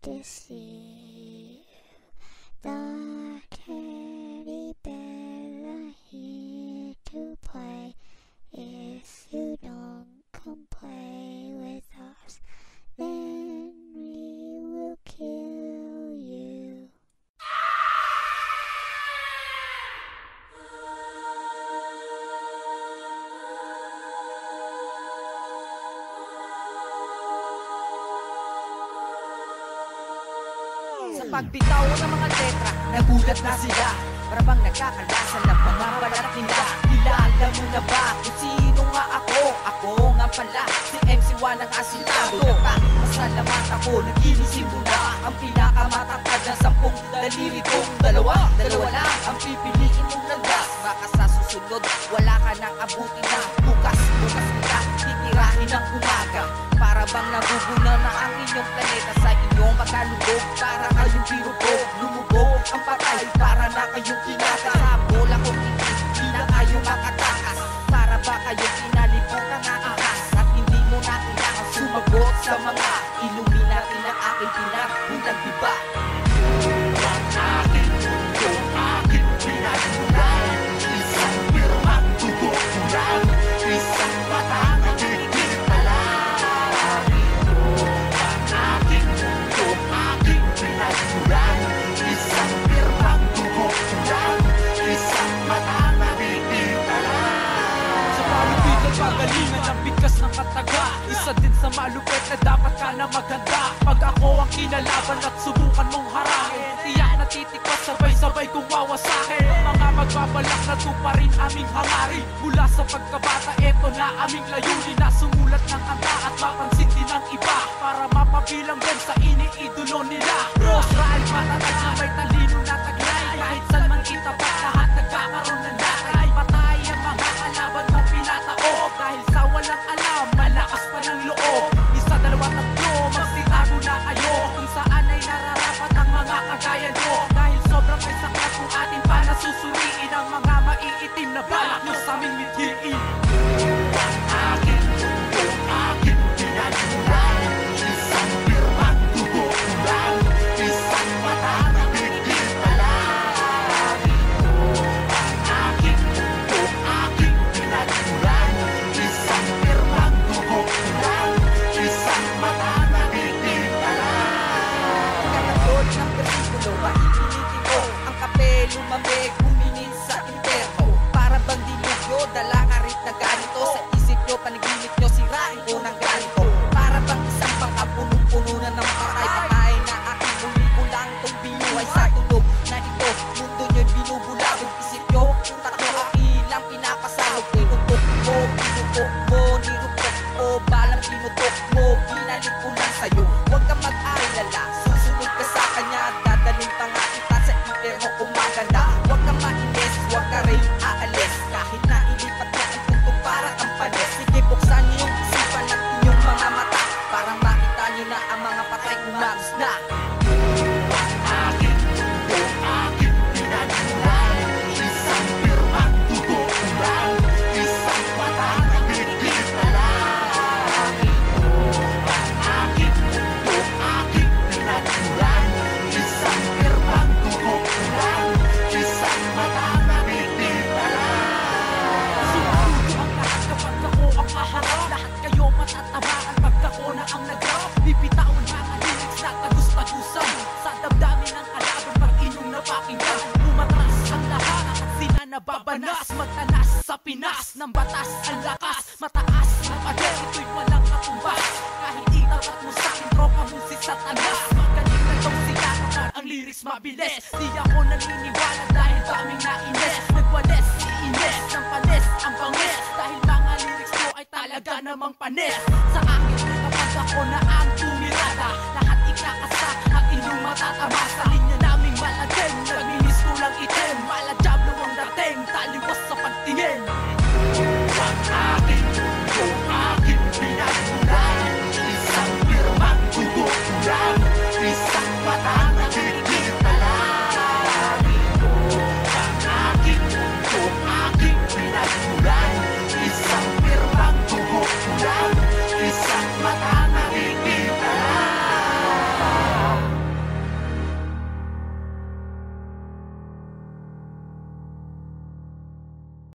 deceive. The teddy bear are here to play. If you don't come play with us, then we will kill you. Sa pagbitaw ng mga letra, nagulat na sila. Para bang nagkakalasan ng mga balat nila. Kilala mo na ba kung sino nga ako? Ako nga pala, si MC1 ang asilado. Masalamat ako, naginisip mo na ang pinakamatangkad ng 10 daliri kong dalawa lang ang pipiliin mong landas. Baka sa susunod, wala ka nang abutin na bukas kita titirahin ng umaga. Para bang nagugunaw na ang inyong planeta sa inyong pagkalugog. Para kayong birubog, lumubog ang patay. Para na kayong kinata sa bola kong hindi na kayo makatakas. Para ba kayong pinalipot ng ahas at hindi mo na kailangan sumagot sa mga Illuminati na aking pinagbulang diba? Ang aking mundo, aking pinagmulan. Isang pirmang tutukulan, isang batang nagkikitalan. Ang aking mundo, aking pinagmulan. Isang pirmang tutukulan, isang batang nagkikitalan. Sa malupitan pagalingan ng bigkas ng kataga. Isa din sa malupit na dapat ka na maghanda. Pag ako ang kinalaban at subukan mong harangin, tiyak na titikwas sabay-sabay kung wawasakin. Mga magbabalak na tuparin aming hangarin. Mula sa pagkabata, eto na aming layunin. Na sumulat ng kanta at mapansin din ng iba. Para mapabilang din sa iniidolo nila. Bros, Rael, matatag na may talino na taglay. Kahit saan man itapat, lahat nagkakaroon ng lakay. Patay ang mga kalaban mo pinatao. Dahil sa walang alam, malakas pa ng loob. Isa, dalawa, tatlo, magsitago na kayo. Kung saan ay nararapat ang mga kagaya nyo. Dahil sobrang may saklat kung atin pa nasusuriin ang mga maiitim na balak nyo sa aming mithiin. Ang aking mundo, aking pinagmulan. Isang pirmang tutukulan, isang batang nagkikitalan. Ang aking mundo, aking pinagmulan. Isang pirmang tutukulan, isang batang nagkikitalan. Katatod ng persikulo, mahihinitin ko ang kape, lumamig, huminin sa interno. Para bang dinugyo, dala ka rin na ganito. Sa isip nyo, panaginip nyo, sirain ko ng ganito. Para bang isang pangkapunong-puno na ng patay-patay na aking muli ko lang itong binuhay sa tulog na ito. Mundo nyo'y binubulabog, isip nyo, utak nyo ang ilang pinapasahog. Tinutok mo, pinupok mo, nirupok mo, balang pinutok mo, binalik ko lang sa'yo. Huwag kang mag-alala, susunod ka sa kanya, dadalhin pa nga kita sa interno kung maganda. Huwag kang mainis, huwag ka rin aalis, kahit na ilipat mo ang punto para kang palis. Sige, buksan niyo yung isipan at inyong mga mata, para makita nyo na ang mga patay umagos na. Ang aking mundo, aking pinagmulan. Isang pirmang tutukulan, isang batang nagkikitalan. Ang aking mundo, aking pinagmulan. Isang pirmang tutukulan, isang batang nagkikitalan. Sumarudo ang lahat kapag ako ang kaharap. Lahat kayo matatamaan pag ako na ang nagrap. Bibitawan mga lyrics na tagus-tagusan sa damdamin ng kalaban pag inyong napakinggan. Umatras ang lahat at sila nababanas. Magtanas sa pinas ng batas ang lakas. Mataas ang pader, ito'y walang katumbas. Kahit itapat mo sa akin, tropa mo si Satanas. Magaling na daw sila kapag ang lyrics mabilis. Di ako naniniwala dahil daming nainis. Nagwales si Ines ng panis ang bangis. Dahil mga lyrics ko ay talaga namang panis. Sa akin kapag ako na ang tumirada, lahat ikakasak at inyong matatama sa linya.